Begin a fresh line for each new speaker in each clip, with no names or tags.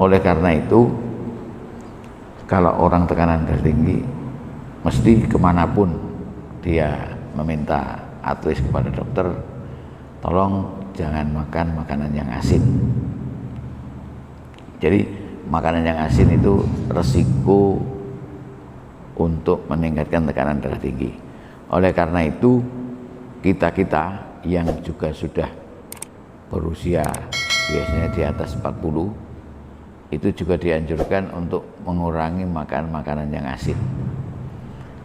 Oleh karena itu, kalau orang tekanan darah tinggi, mesti kemanapun dia meminta advice kepada dokter, tolong jangan makan makanan yang asin. Jadi makanan yang asin itu resiko untuk meningkatkan tekanan darah tinggi. Oleh karena itu, kita-kita yang juga sudah berusia biasanya di atas 40, itu juga dianjurkan untuk mengurangi makan makanan yang asin.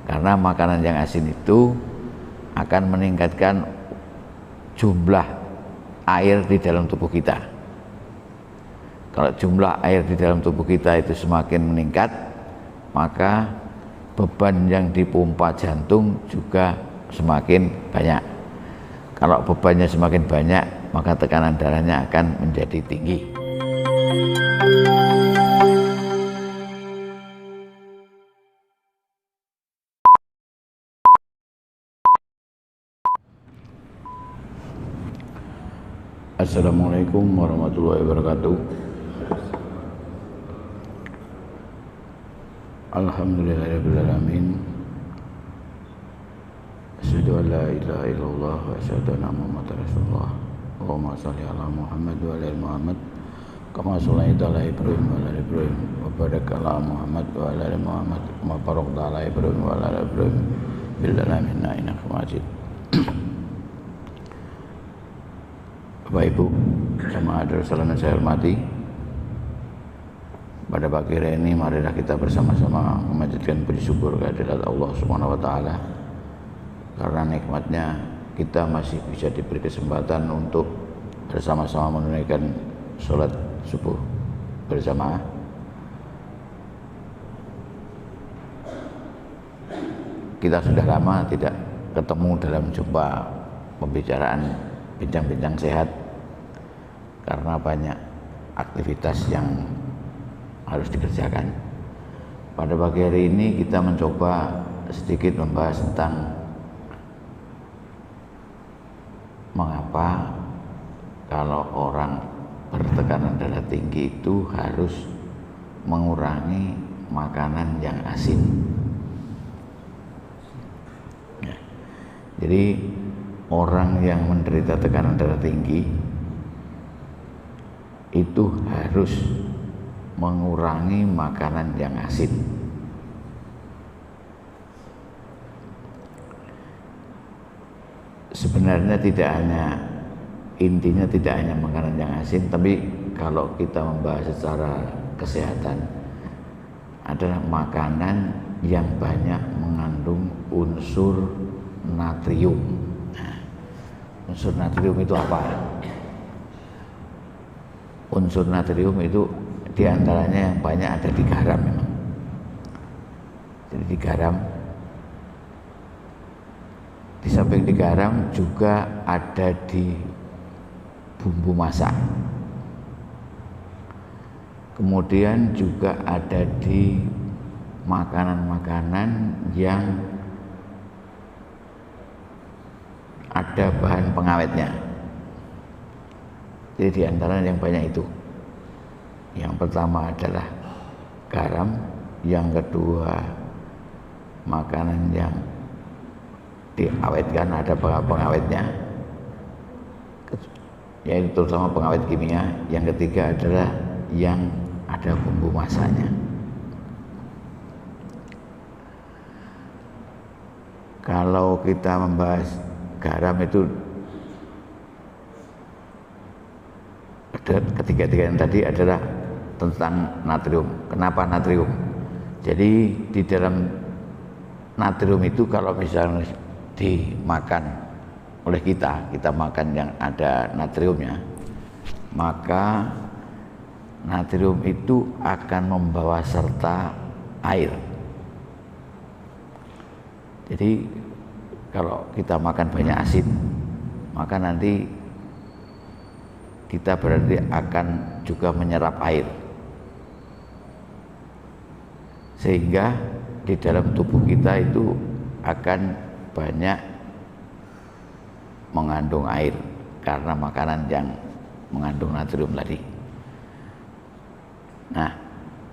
Karena makanan yang asin itu akan meningkatkan jumlah air di dalam tubuh kita. Kalau jumlah air di dalam tubuh kita itu semakin meningkat, maka beban yang dipompa jantung juga semakin banyak. Kalau bebannya semakin banyak, maka tekanan darahnya akan menjadi tinggi. Assalamualaikum warahmatullahi wabarakatuh. Alhamdulillahirrahmanirrahim. Asyhadu an la ilaha illallah wa asyhadu anna Muhammadar Rasulullah. Allahumma shalli ala Muhammad wa ala Muhammad kama shallaita ala Ibrahim wa ala Ibrahim wa barik ala Muhammad wa ala Muhammad kama barakta ala Ibrahim wa ala Ibrahim bil alamin innaka Majid. Bapak Ibu jamaah Darussalam yang saya hormati, pada pagi hari ini marilah kita bersama-sama memanjatkan puji syukur kehadirat Allah Subhanahu wa taala, karena nikmatnya kita masih bisa diberi kesempatan untuk bersama-sama menunaikan sholat subuh berjamaah. Kita sudah lama tidak ketemu dalam jumpa pembicaraan bincang-bincang sehat karena banyak aktivitas yang harus dikerjakan. Pada pagi hari ini kita mencoba sedikit membahas tentang mengapa kalau orang bertekanan darah tinggi itu harus mengurangi makanan yang asin. Ya. Jadi orang yang menderita tekanan darah tinggi itu harus mengurangi makanan yang asin. Sebenarnya intinya tidak hanya makanan yang asin, tapi kalau kita membahas secara kesehatan adalah makanan yang banyak mengandung unsur natrium. Unsur natrium itu apa? Unsur natrium itu diantaranya yang banyak ada di garam memang. Jadi di garam, di samping di garam juga ada di bumbu masak. Kemudian juga ada di makanan-makanan yang ada bahan pengawetnya. Jadi di antara yang banyak itu, yang pertama adalah garam, yang kedua makanan yang diawetkan ada pengawetnya, yaitu terutama pengawet kimia. Yang ketiga adalah yang ada bumbu masaknya. Kalau kita membahas garam itu ketiga-tiga yang tadi adalah tentang natrium. Kenapa natrium? Jadi di dalam natrium itu kalau misalnya dimakan oleh kita makan yang ada natriumnya, maka natrium itu akan membawa serta air. Jadi kalau kita makan banyak asin, maka nanti kita berarti akan juga menyerap air, sehingga di dalam tubuh kita itu akan banyak mengandung air karena makanan yang mengandung natrium tadi. Nah,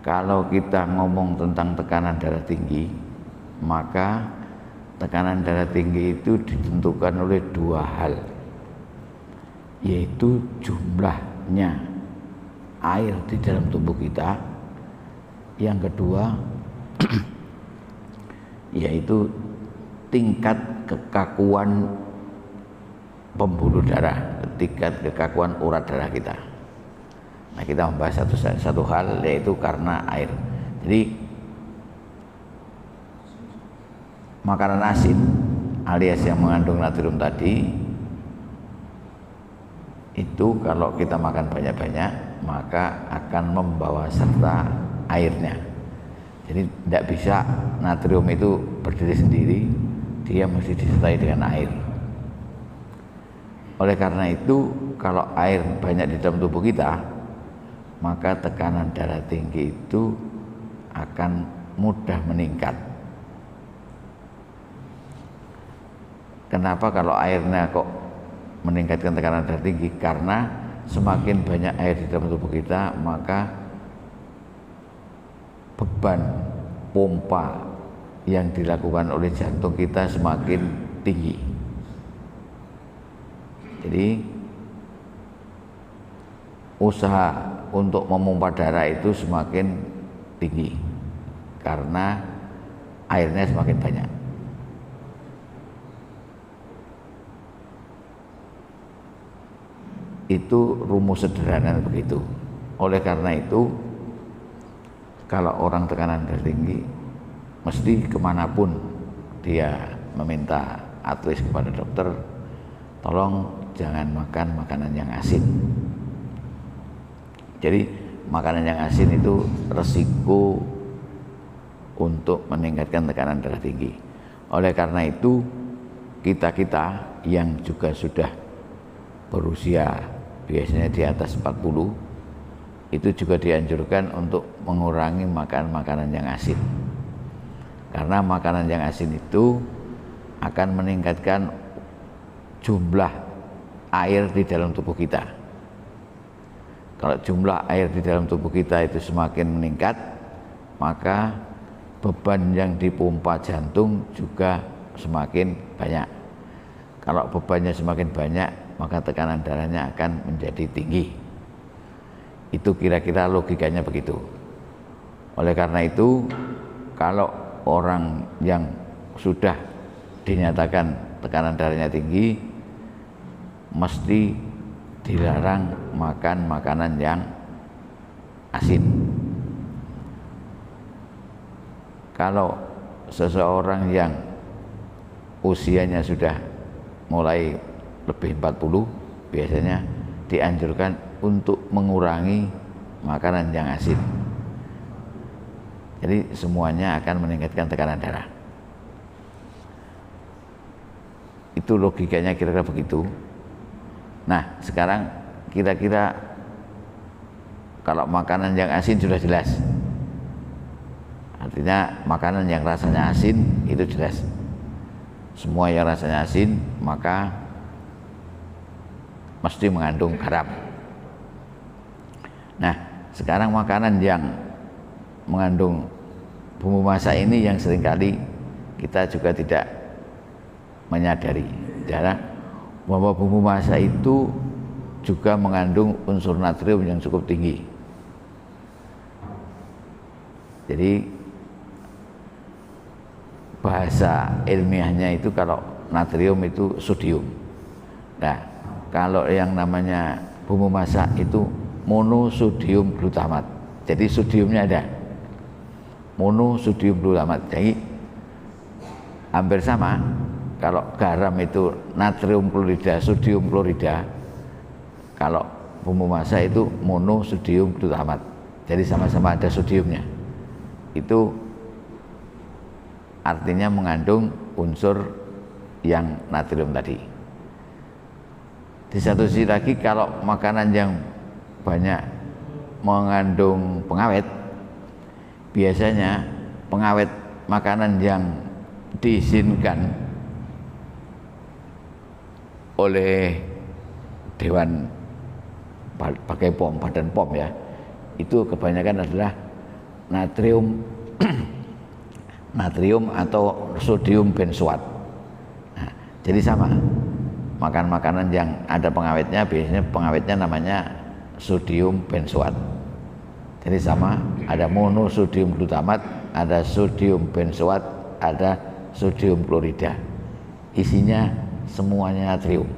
kalau kita ngomong tentang tekanan darah tinggi, maka tekanan darah tinggi itu ditentukan oleh dua hal, yaitu jumlahnya air di dalam tubuh kita, yang kedua yaitu tingkat kekakuan pembuluh darah, tingkat kekakuan urat darah kita. Nah, kita membahas satu hal, yaitu karena air. Jadi makanan asin alias yang mengandung natrium tadi itu kalau kita makan banyak-banyak maka akan membawa serta airnya. Jadi tidak bisa natrium itu berdiri sendiri, dia mesti disertai dengan air. Oleh karena itu, kalau air banyak di dalam tubuh kita, maka tekanan darah tinggi itu akan mudah meningkat. Kenapa kalau airnya kok meningkatkan tekanan darah tinggi? Karena semakin banyak air di dalam tubuh kita, maka beban pompa yang dilakukan oleh jantung kita semakin tinggi. Jadi usaha untuk memompa darah itu semakin tinggi karena airnya semakin banyak. Itu rumus sederhana begitu. Oleh karena itu, kalau orang tekanan darah tinggi, mesti kemanapun dia meminta advice kepada dokter, tolong jangan makan makanan yang asin. Jadi makanan yang asin itu resiko untuk meningkatkan tekanan darah tinggi. Oleh karena itu, kita-kita yang juga sudah berusia biasanya di atas 40, itu juga dianjurkan untuk mengurangi makan makanan yang asin. Karena makanan yang asin itu akan meningkatkan jumlah air di dalam tubuh kita. Kalau jumlah air di dalam tubuh kita itu semakin meningkat, maka beban yang dipompa jantung juga semakin banyak. Kalau bebannya semakin banyak, maka tekanan darahnya akan menjadi tinggi. Itu kira-kira logikanya begitu. Oleh karena itu, kalau orang yang sudah dinyatakan tekanan darahnya tinggi, mesti dilarang makan makanan yang asin. Kalau seseorang yang usianya sudah mulai lebih 40, biasanya dianjurkan untuk mengurangi makanan yang asin. Jadi semuanya akan meningkatkan tekanan darah. Itu logikanya kira-kira begitu. Nah, sekarang kira-kira kalau makanan yang asin sudah jelas. Artinya makanan yang rasanya asin itu jelas. Semua yang rasanya asin maka mesti mengandung garam. Nah, sekarang makanan yang mengandung bumbu masak ini yang seringkali kita juga tidak menyadari, bahwa bumbu masak itu juga mengandung unsur natrium yang cukup tinggi. Jadi bahasa ilmiahnya itu kalau natrium itu sodium. Nah, kalau yang namanya bumbu masak itu monosodium glutamat. Jadi sodiumnya ada. Monosodium glutamat. Jadi hampir sama. Kalau garam itu natrium klorida, sodium klorida. Kalau bumbu masak itu monosodium glutamat. Jadi sama-sama ada sodiumnya. Itu artinya mengandung unsur yang natrium tadi. Di satu sisi lagi, kalau makanan yang banyak mengandung pengawet, biasanya pengawet makanan yang diizinkan oleh Dewan pakai POM, Badan POM ya, itu kebanyakan adalah natrium natrium atau sodium benzoat. Nah, jadi sama, makan makanan yang ada pengawetnya biasanya pengawetnya namanya sodium benzoat. Jadi sama, ada monosodium glutamat, ada sodium benzoat, ada sodium klorida. Isinya semuanya natrium.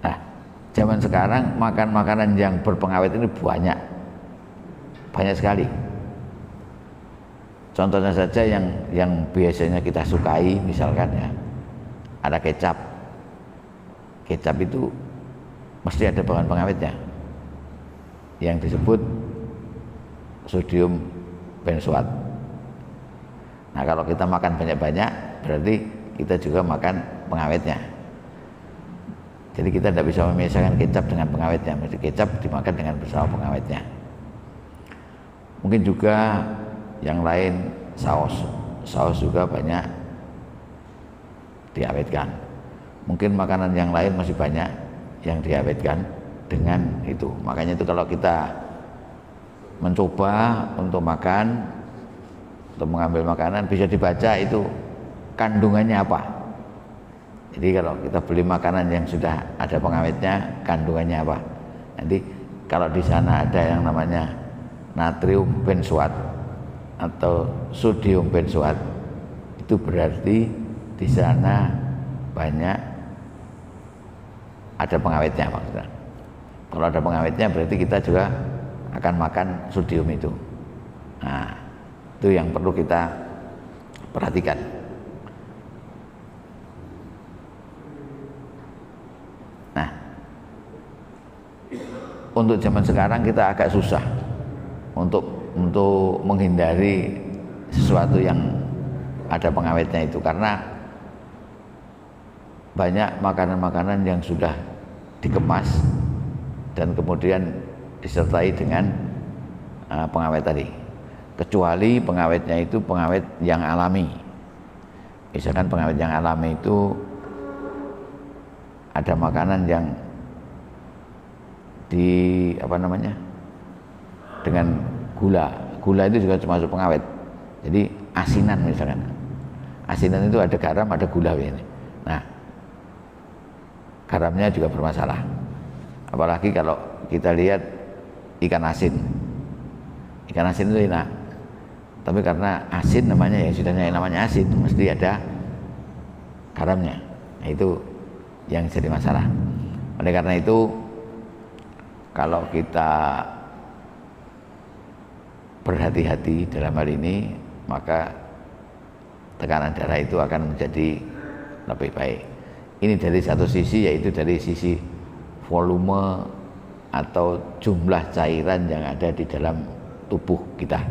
Nah, zaman sekarang makan makanan yang berpengawet ini banyak sekali. Contohnya saja yang biasanya kita sukai, misalkan ya, ada kecap. Kecap itu mesti ada bahan pengawetnya yang disebut sodium benzoat. Nah, kalau kita makan banyak-banyak berarti kita juga makan pengawetnya. Jadi kita tidak bisa memisahkan kecap dengan pengawetnya, mesti kecap dimakan dengan bersama pengawetnya. Mungkin juga yang lain, saus juga banyak diawetkan. Mungkin makanan yang lain masih banyak yang diawetkan dengan itu. Makanya itu kalau kita mencoba untuk makan, untuk mengambil makanan, bisa dibaca itu kandungannya apa. Jadi kalau kita beli makanan yang sudah ada pengawetnya, kandungannya apa. Nanti kalau di sana ada yang namanya natrium benzoat atau sodium benzoat, itu berarti di sana banyak ada pengawetnya maksudnya. Kalau ada pengawetnya berarti kita juga akan makan sodium itu. Nah, itu yang perlu kita perhatikan. Nah, untuk zaman sekarang kita agak susah untuk menghindari sesuatu yang ada pengawetnya itu, karena banyak makanan-makanan yang sudah dikemas dan kemudian disertai dengan pengawet tadi, kecuali pengawetnya itu pengawet yang alami. Misalkan pengawet yang alami itu ada makanan yang dengan gula itu juga termasuk pengawet. Jadi asinan misalkan, asinan itu ada garam, ada gula ini. Nah, garamnya juga bermasalah. Apalagi kalau kita lihat ikan asin itu enak, tapi karena asin namanya, ya sudahnya namanya asin, mesti ada garamnya. Nah, itu yang jadi masalah. Oleh karena itu, kalau kita berhati-hati dalam hal ini, maka tekanan darah itu akan menjadi lebih baik. Ini dari satu sisi, yaitu dari sisi volume atau jumlah cairan yang ada di dalam tubuh kita.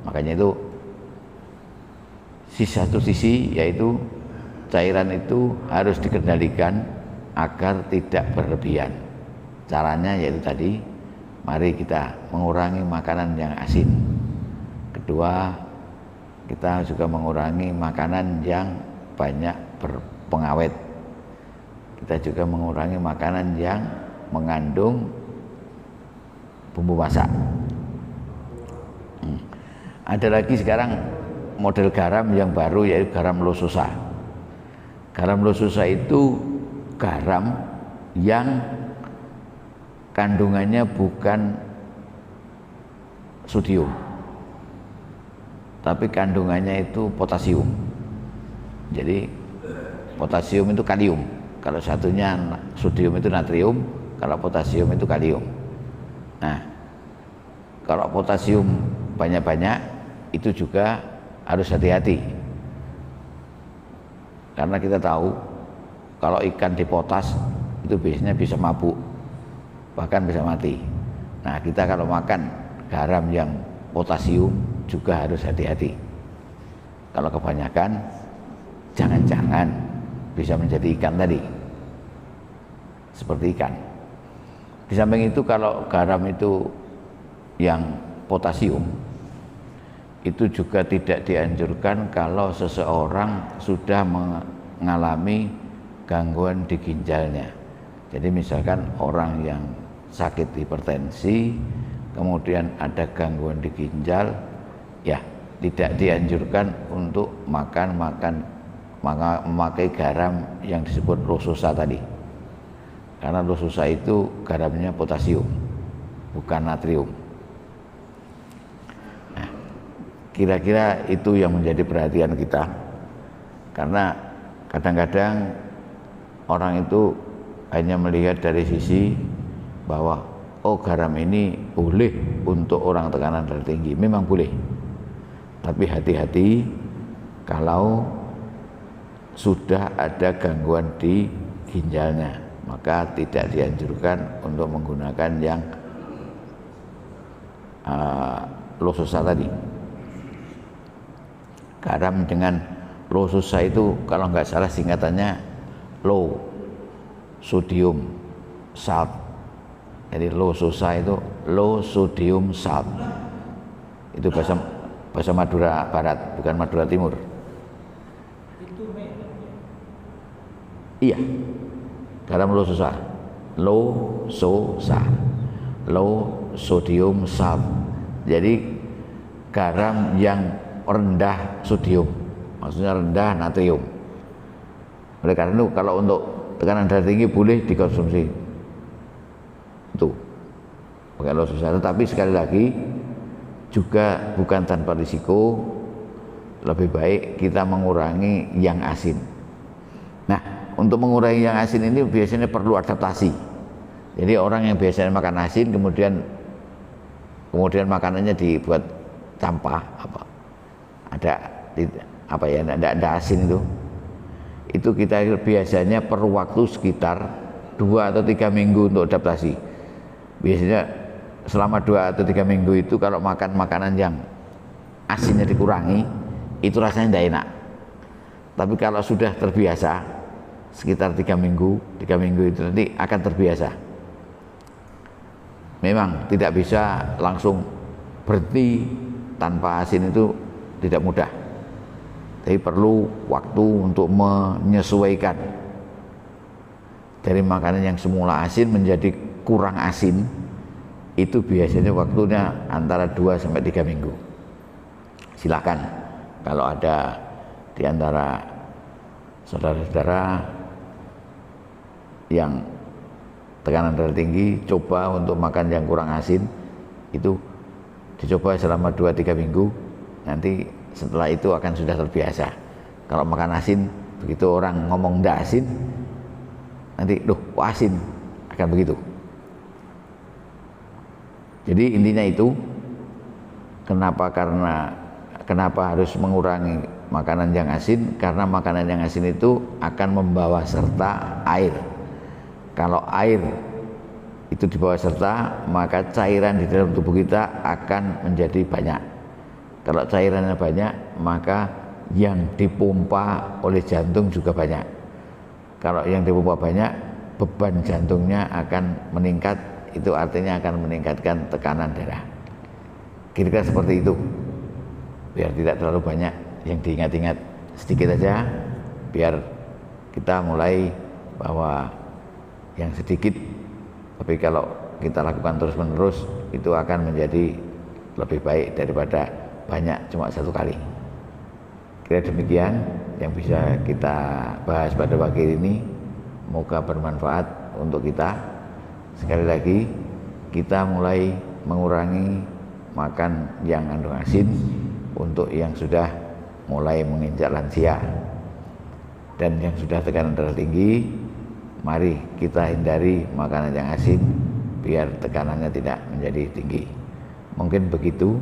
Makanya itu satu sisi, yaitu cairan itu harus dikendalikan agar tidak berlebihan. Caranya yaitu tadi, mari kita mengurangi makanan yang asin. Kedua, kita juga mengurangi makanan yang banyak berpengawet. Kita juga mengurangi makanan yang mengandung bumbu masak. Ada lagi sekarang model garam yang baru, yaitu garam lososa. Garam lososa itu garam yang kandungannya bukan sodium, tapi kandungannya itu potasium. Jadi potasium itu kalium. Kalau satunya sodium itu natrium, kalau potasium itu kalium. Nah, kalau potasium banyak-banyak itu juga harus hati-hati, karena kita tahu kalau ikan dipotas itu biasanya bisa mabuk, bahkan bisa mati. Nah, kita kalau makan garam yang potasium juga harus hati-hati. Kalau kebanyakan, jangan-jangan bisa menjadi ikan tadi, seperti ikan. Di samping itu, kalau garam itu yang potasium, itu juga tidak dianjurkan kalau seseorang sudah mengalami gangguan di ginjalnya. Jadi misalkan orang yang sakit hipertensi kemudian ada gangguan di ginjal, ya tidak dianjurkan untuk memakai garam yang disebut lososa tadi, karena lososa itu garamnya potasium bukan natrium. Nah, kira-kira itu yang menjadi perhatian kita, karena kadang-kadang orang itu hanya melihat dari sisi bahwa oh garam ini boleh untuk orang tekanan darah tinggi. Memang boleh, tapi hati-hati kalau sudah ada gangguan di ginjalnya, maka tidak dianjurkan untuk menggunakan yang lososa tadi. Garam dengan lososa itu kalau nggak salah singkatannya low sodium salt. Jadi lososa itu low sodium salt. Itu bahasa Madura Barat, bukan Madura Timur.
Itu
Iya, garam lososa, lososa, low sodium salt. Jadi garam yang rendah sodium, maksudnya rendah natrium. Oleh karena itu kalau untuk tekanan darah tinggi boleh dikonsumsi itu pakai lososa, tetapi sekali lagi juga bukan tanpa risiko. Lebih baik kita mengurangi yang asin. Nah, untuk mengurangi yang asin ini biasanya perlu adaptasi. Jadi orang yang biasanya makan asin kemudian makanannya dibuat campah ada asin itu kita biasanya perlu waktu sekitar 2 atau 3 minggu untuk adaptasi. Biasanya selama 2 atau 3 minggu itu kalau makan makanan yang asinnya dikurangi, itu rasanya tidak enak. Tapi kalau sudah terbiasa sekitar 3 minggu itu nanti akan terbiasa. Memang tidak bisa langsung berhenti tanpa asin, itu tidak mudah. Tapi perlu waktu untuk menyesuaikan dari makanan yang semula asin menjadi kurang asin. Itu biasanya waktunya antara 2 sampai 3 minggu. Silakan kalau ada di antara saudara-saudara yang tekanan darah tinggi, coba untuk makan yang kurang asin. Itu dicoba selama 2-3 minggu. Nanti setelah itu akan sudah terbiasa. Kalau makan asin, begitu orang ngomong ndak asin, nanti loh kok asin, akan begitu. Jadi intinya itu kenapa harus mengurangi makanan yang asin, karena makanan yang asin itu akan membawa serta air. Kalau air itu dibawa serta, maka cairan di dalam tubuh kita akan menjadi banyak. Kalau cairannya banyak, maka yang dipompa oleh jantung juga banyak. Kalau yang dipompa banyak, beban jantungnya akan meningkat. Itu artinya akan meningkatkan tekanan darah. Kira-kira seperti itu. Biar tidak terlalu banyak yang diingat-ingat, sedikit aja, biar kita mulai bahwa yang sedikit, tapi kalau kita lakukan terus-menerus, itu akan menjadi lebih baik daripada banyak cuma satu kali. Kira demikian yang bisa kita bahas pada pagi ini. Semoga bermanfaat untuk kita. Sekali lagi, kita mulai mengurangi makan yang kandung asin untuk yang sudah mulai menginjak lansia, dan yang sudah tekanan darah tinggi, mari kita hindari makanan yang asin biar tekanannya tidak menjadi tinggi. Mungkin begitu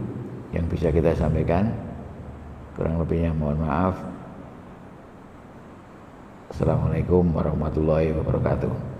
yang bisa kita sampaikan. Kurang lebihnya mohon maaf. Assalamualaikum warahmatullahi wabarakatuh.